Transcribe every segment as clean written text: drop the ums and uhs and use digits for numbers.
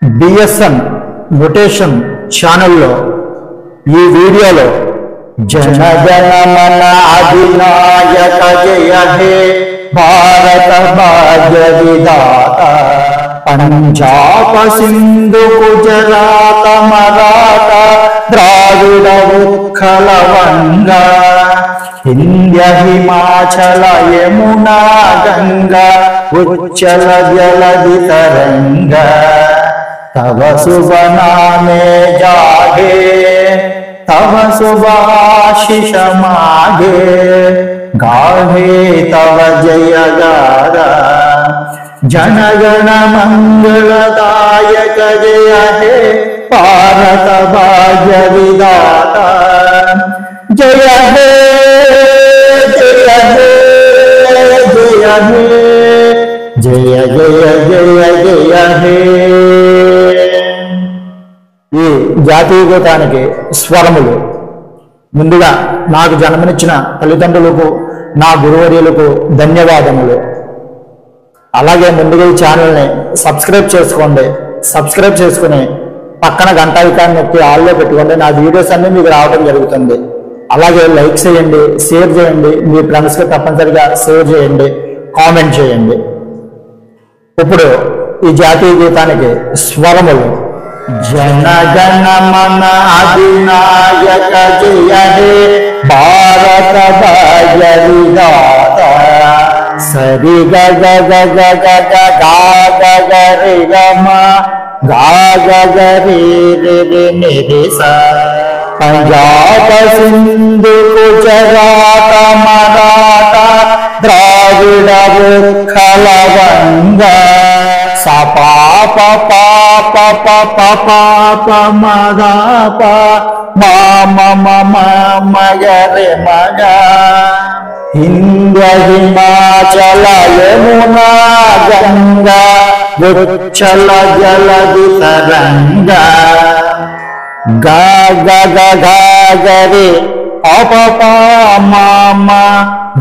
BSN notation ఛానల్లో ఈ వీడియోలో జనగణమన అధినాయక జయ హే భారత భాగ్య విధాత పంజాబ సింధు గుజరాత మరాఠ ద్రావిడ ఉత్కళ వంగ వింధ్య హిమాచల యమునా గంగా ఉచ్చల జలధి తరంగ तव शुभ नामे जागे तव शुभाशिष मागे गाहे तव जय गारा जनगण मंगलदायक जय हे भारत भाग्य विधाता जय हे जय हे जय हे जय जय जय जय हे। ఈ జాతీయ గీతానికి స్వరములు ముందుగా నాకు జన్మనిచ్చిన తల్లిదండ్రులకు నా గురువర్యులకు ధన్యవాదములు. అలాగే ముందుగా ఈ ఛానల్ని సబ్స్క్రైబ్ చేసుకోండి. సబ్స్క్రైబ్ చేసుకుని పక్కన గంట ఐకాన్ నొక్కి ఆల్లో పెట్టుకోండి. నా వీడియోస్ అన్ని మీకు రావడం జరుగుతుంది. అలాగే లైక్ చేయండి, షేర్ చేయండి, మీ ఫ్రెండ్స్కి తప్పనిసరిగా షేర్ చేయండి, కామెంట్ చేయండి. ఇప్పుడు ఈ జాతీయ గీతానికి స్వరములు जनगणमन अधिनायक जय हे भारत भाग्य विधाता सरि ग ग ग ग ग ग गा ग ग रे ग म गा ग ग रे रे रे नि रे सा पंजाब सिंधु गुजरात मराठा द्राविड उत्कल वंग सा पा पा पा पा पा पा पा पा मा गा पा मा मा मा मा मा गा रे मा गा विंध्य हिमाचल यमुना गंगा उच्चल जलधि तरंग गा गा गा गा गा रे पा पा पा मा मा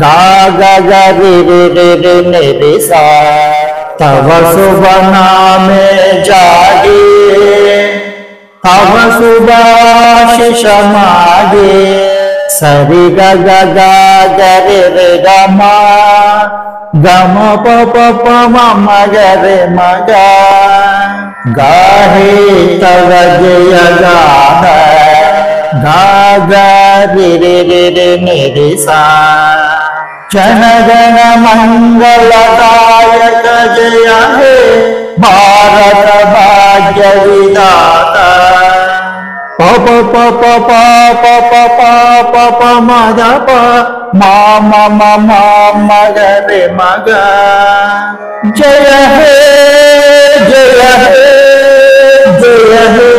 गा गा गा रे रे रे रे ने रे सा तव शुभ नामे जागे तव शुभाशिष मागे सरि ग ग ग ग रे रे ग म ग म प प प म म ग रे म ग गाहे तव जय गाथा गा ग रे रे रे रे ने रे सा जनगण मंगलदायक जय हे भारत भाग्य विधाता प प प प प प प प प प म ग प मा म म म म ग रे म ग जय हे जय हे जय हे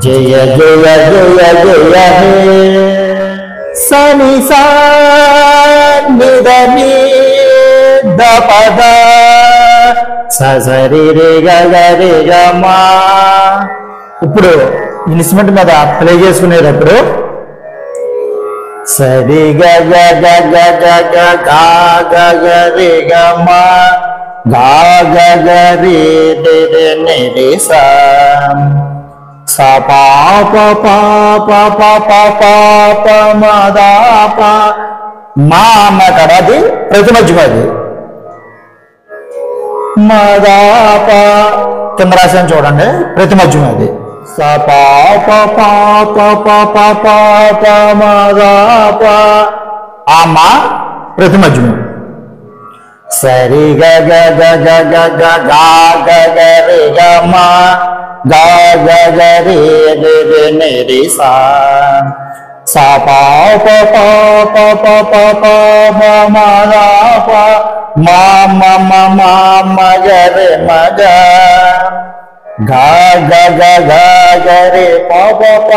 जय जय जय जय हे सनि सा निधनि द पद సరి రే గ గ రే గ మా. ఇప్పుడు ఇన్స్ట్రుమెంట్ మీద ప్లే చేసుకునేటప్పుడు సరి గ గ గ గ గ గ గా గ గ రే గ మా గా గ గ రే రే రే నే రే సా సా పా ప ప ప ప ప ప ప మ ద ప మా అన్న కదా అది ప్రతి మధ్యమది మదాప కింద రాశాను చూడండి, ప్రతి మధ్యమ అది స పా ప పా ప ప ప ప ప మదాప ఆ మా ప్రతి మధ్యమ సరి గ గ గ గ గ గ గా గ గ రే గ మ గా గ గ రే రే రే నే రే సా సా పా ప ప ప ప ప ప ప మ ద ప మా మ మ మ మ గ రే మ గ గా గ గ గ గ రే ప ప ప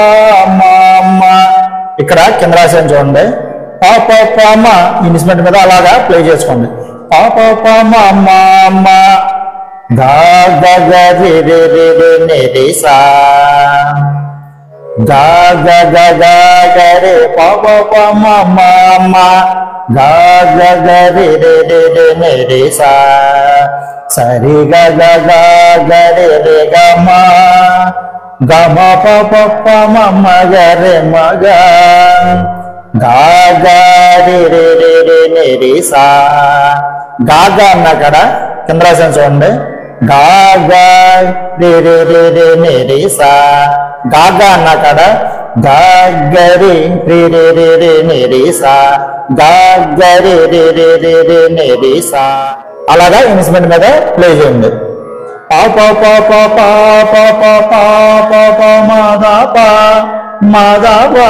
మ మ. ఇక్కడ కింద రాశాను చూడండి, ప ప ప మ ఇన్స్ట్రుమెంట్ మీద అలాగా ప్లే చేసుకోండి. ప ప ప మ మ మ గా గ గ రే రే రే రే నే రే సా గా గ గ గ గ రే ప ప ప మ మ మ गा ग ग रे रे रे रे ने रे सा सरि ग ग ग ग रे रे ग గమ ప మమ గరి మగ గా గా రి రి రి రి ని రి సా గా గా అన్న అక్కడ కింద రాశాను చూడండి గా గా రి రి రి రి ని రి సా గా గా అన్న అక్కడ గా గరి రి రి రి రి ని రి సా గా గరి రి రి రి రి ని రి సా అలాగా ఇన్స్ట్రుమెంట్ మీద ప్లే చేయండి పా పా పా పా పా పా పా పా పా పా మా దా పా మా దా పా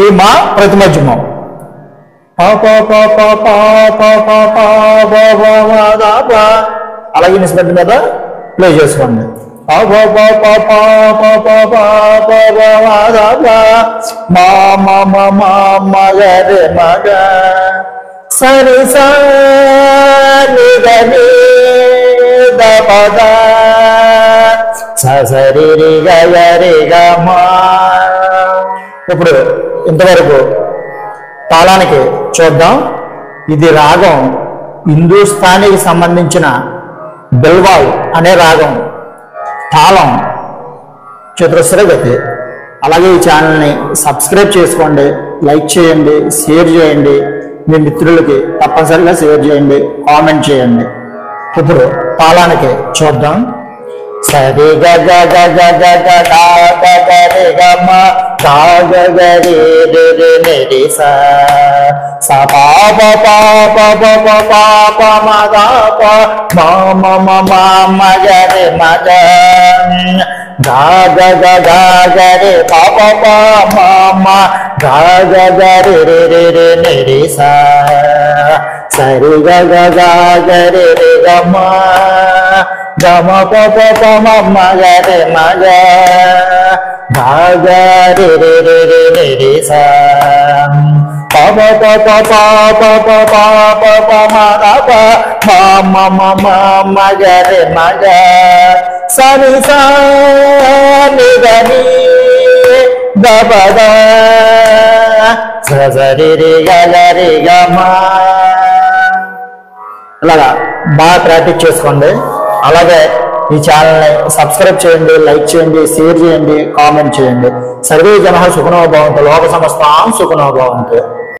ఈ మా ప్రతిమధ్యమం పా పా పా పా పా పా పా పా పా పా మా దా పా అలాగే ఇన్స్ట్రుమెంట్ మీద ప్లే చేసుకోండి పా పా పా పా పా పా పా పా పా పా మా దా పా మా మా మా మా మా గరి మగ సరి సా ని గరి ద పద సరి రి గ రి గ మా ఇప్పుడు ఇంతవరకు తాళానికి చూద్దాం. ఇది రాగం హిందూస్థానీకి సంబంధించిన బిల్వాల్ అనే రాగం, తాళం చతురస్ర గతి. అలాగే ఈ ఛానల్ని సబ్స్క్రైబ్ చేసుకోండి, లైక్ చేయండి, షేర్ చేయండి, మీ మిత్రులకి తప్పనిసరిగా షేర్ చేయండి, కామెంట్ చేయండి. ఇప్పుడు తాళానికి చూద్దాం. సరి గ గ గ గ గ గ గ గ గ రి గ మ గా గ గ రి రి రి ని రి సా సా పా పా పా పా పా పా పా పా మా గా పా మా మా మా మా మా గ రి మ గ గా గ గ గ గ రి పా పా పా మా మా గా గ గ రి రి రి రి ని రి సా సరి గ గ గ గ రి రి గ మ గమ ప ప ప మమ గరి మగ గా గ రి రి రి రి ని రి సా ప ప ప ప ప ప ప ప ప ప మ ద ప మ మ మ మ గరి మగ సరి సా ని గ ని ద ప ద స రి రి గ గ రి గ మ. ఇలాగా బాగా ప్రాక్టీస్ చేసుకోండి. అలాగే ఈ ఛానల్ని సబ్స్క్రైబ్ చేయండి, లైక్ చేయండి, షేర్ చేయండి, కామెంట్ చేయండి. సర్వే జనః సుఖినో భవంతు, లోక సమస్తాం సుఖినో భవంతు.